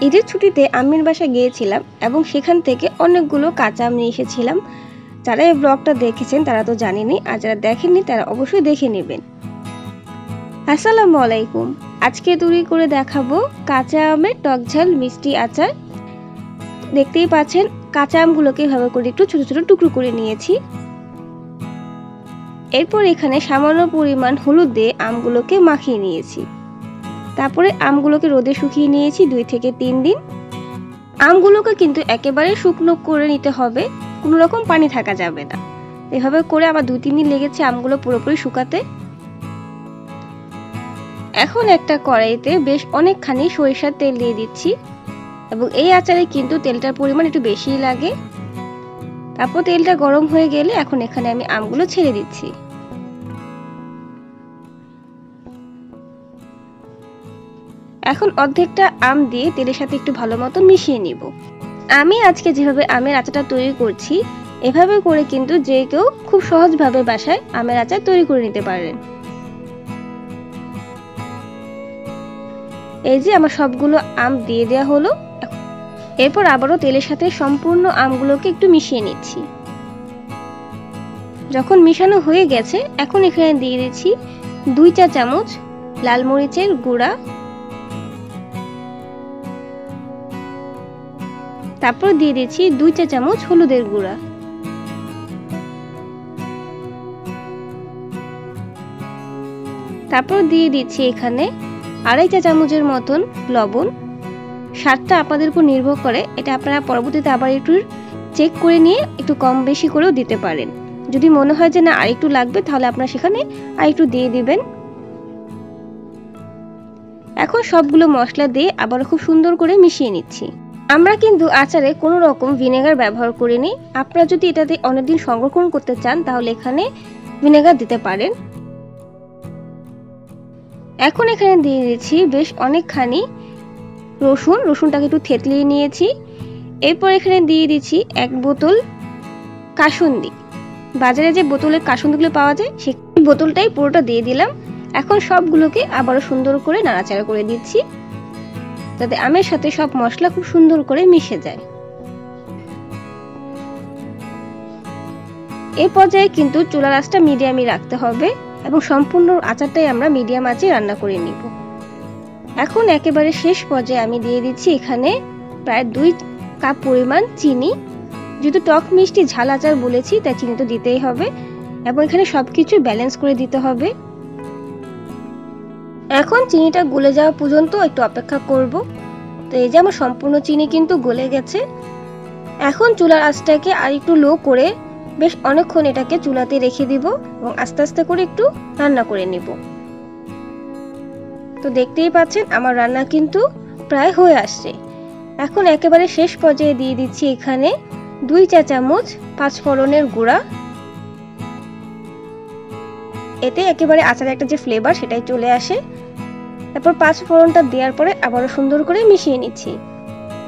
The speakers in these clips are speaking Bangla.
ঈদের ছুটিতে আম্মির বাসায় গিয়েছিলাম এবং সেখান থেকে অনেকগুলো কাঁচা আম নিয়ে এসেছিলাম। যারা এই ব্লগটা দেখেছেন তারা তো জানেনই, আর যারা দেখেননি তারা অবশ্যই দেখে নেবেন। আসসালামু আলাইকুম। আজকে তৈরি করে দেখাবো কাঁচা আমের টক ঝাল মিষ্টি আচার। দেখতেই পাচ্ছেন কাঁচা আমগুলোকে এভাবে করে একটু ছোট ছোট টুকরো করে নিয়েছি। এরপর এখানে সামান্য পরিমাণ হলুদ দিয়ে আমগুলোকে মাখিয়ে নিয়েছি। তারপরে আমগুলোকে রোদে শুকিয়ে নিয়েছি 2 থেকে 3 দিন। আমগুলোকে কিন্তু একেবারে শুকনো করে নিতে হবে, কোনো রকম পানি থাকা যাবে না। এভাবে করে আবার 2-3 দিন লেগেছে আমগুলো পুরোপুরি শুকাতে। এখন একটা কড়াইতে বেশ অনেকখানি সরিষার তেল দিয়ে দিচ্ছি এবং এই আচারে কিন্তু তেলটার পরিমাণ একটু বেশিই লাগে। তারপর তেলটা গরম হয়ে গেলে এখন এখানে আমি আমগুলো ছেড়ে দিচ্ছি। এখন অর্ধেকটা আম দিয়ে তেলের সাথে একটু ভালো মতো মিশিয়ে নিব। আমি আজকে যেভাবে আমের আচারটা তৈরি করছি এভাবে করে কিন্তু যে কেউ খুব সহজভাবে বাসায় আমের আচার তৈরি করে নিতে পারেন। এই যে আমার সবগুলো আম দিয়ে দেওয়া হলো। এরপর আবারও তেলের সাথে সম্পূর্ণ আমগুলোকে একটু মিশিয়ে নিচ্ছি। যখন মিশানো হয়ে গেছে এখন এখানে দিয়ে দিচ্ছি 2 চা চামচ লাল মরিচের গুঁড়া, তারপর দিয়ে দিচ্ছি 2 চা চামচ হলুদের গুঁড়া, তারপর দিয়ে দিচ্ছি এখানে 2.5 চা চামচের মতন লবণ। স্বাদটা আপনাদের উপর নির্ভর করে, এটা আপনারা পরবর্তীতে আবার একটু চেক করে নিয়ে একটু কম বেশি করেও দিতে পারেন। যদি মনে হয় যে না আরেকটু লাগবে তাহলে আপনারা সেখানে আরেকটু দিয়ে দিবেন। এখন সবগুলো মশলা দিয়ে আবার খুব সুন্দর করে মিশিয়ে নিচ্ছি। আমরা কিন্তু আচারে কোনো রকম ভিনেগার ব্যবহার করিনি। আপনারা যদি এটাতে অনেকদিন সংরক্ষণ করতে চান তাহলে এখানে ভিনেগার দিতে পারেন। এখন এখানে দিয়ে দিচ্ছি বেশ অনেকখানি রসুনটাকে একটু থেতলিয়ে নিয়েছি। এরপর এখানে দিয়ে দিচ্ছি 1 বোতল কাসুন্দি। বাজারে যে বোতলের কাসুন্দিগুলো পাওয়া যায় সেই বোতলটাই পুরোটা দিয়ে দিলাম। এখন সবগুলোকে আবারও সুন্দর করে নাড়াচাড়া করে দিচ্ছি যাতে আমের সাথে সব মশলা খুব সুন্দর করে মিশে যায়। এই পর্যায়ে কিন্তু চুলার আঁচটা মিডিয়ামই রাখতে হবে এবং সম্পূর্ণ আচারটাই আমরা মিডিয়াম আঁচে রান্না করে নিব। এখন একেবারে শেষ পর্যায়ে আমি দিয়ে দিচ্ছি এখানে প্রায় 2 কাপ পরিমাণ চিনি। যেহেতু টক মিষ্টি ঝাল আচার বলেছি তাই চিনি তো দিতেই হবে এবং এখানে সবকিছু ব্যালেন্স করে দিতে হবে। এখন চিনিটা গলে যাওয়া পর্যন্ত একটু অপেক্ষা করব। তো এই যে আমার সম্পূর্ণ চিনি কিন্তু গলে গেছে। এখন চুলার আঁচটাকে আর একটু লো করে বেশ অনেকক্ষণ এটাকে চুলাতে রেখে দিব এবং আস্তে আস্তে করে একটু রান্না করে নিব। তো দেখতেই পাচ্ছেন আমার রান্না কিন্তু প্রায় হয়ে আসছে। এখন একেবারে শেষ পর্যায়ে দিয়ে দিচ্ছি এখানে 2 চা চামচ 5 ফোড়নের গুঁড়া। এতে একেবারে আচারের একটা যে ফ্লেভার সেটাই চলে আসে। তারপর 5 ফোড়নটা দেওয়ার পরে আবারও সুন্দর করে মিশিয়ে নিচ্ছি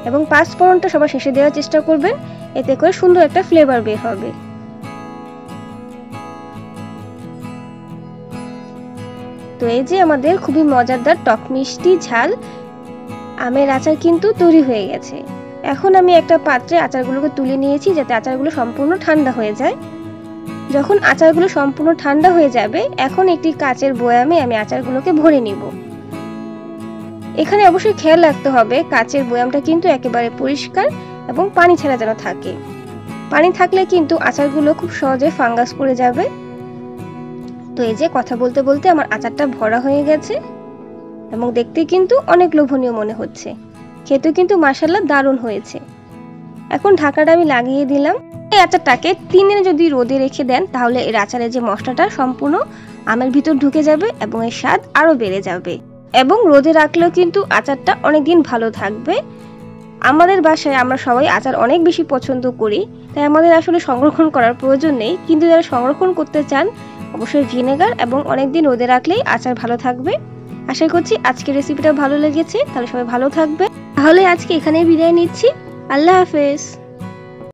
এবং 5 ফোড়নটা সবার শেষে দেওয়ার চেষ্টা করবেন, এতে করে সুন্দর একটা ফ্লেভার বের হবে। তো এই যে আমাদের খুবই মজাদার টক মিষ্টি ঝাল আমের আচার কিন্তু তৈরি হয়ে গেছে। এখন আমি একটা পাত্রে আচারগুলোকে তুলে নিয়েছি যাতে আচারগুলো সম্পূর্ণ ঠান্ডা হয়ে যায়। যখন আচারগুলো সম্পূর্ণ ঠান্ডা হয়ে যাবে এখন একটি কাচের বয়ামে আমি আচারগুলোকে ভরে নিব। এখানে অবশ্যই খেয়াল রাখতে হবে কাচের বয়ামটা কিন্তু একেবারে পরিষ্কার এবং পানি ছাড়া যেন থাকে। পানি থাকলে কিন্তু আচারগুলো খুব সহজে ফাঙ্গাস পড়ে যাবে। তো এই যে কথা বলতে বলতে আমার আচারটা ভরা হয়ে গেছে এবং দেখতে কিন্তু অনেক লোভনীয় মনে হচ্ছে, খেতে কিন্তু মাশাআল্লাহ দারুণ হয়েছে। এখন ঢাকাটা আমি লাগিয়ে দিলাম। এই আচারটাকে 3 দিন যদি রোদে রেখে দেন তাহলে এর আচারের যে মশলাটা সম্পূর্ণ আমের ভিতর ঢুকে যাবে এবং এর স্বাদ আরো বেড়ে যাবে। এবং রোদে রাখলেও কিন্তু আচারটা অনেকদিন ভালো থাকবে। আমাদের বাসায় আমরা সবাই আচার অনেক বেশি পছন্দ করি, তাই আমাদের আসলে সংরক্ষণ করার প্রয়োজন নেই। কিন্তু যারা সংরক্ষণ করতে চান অবশ্যই ভিনেগার এবং অনেকদিন রোদে রাখলেই আচার ভালো থাকবে। আশা করছি আজকের রেসিপিটা ভালো লেগেছে, তাহলে সবাই ভালো থাকবে। তাহলে আজকে এখানেই বিদায় নিচ্ছি। আল্লাহ হাফেজ।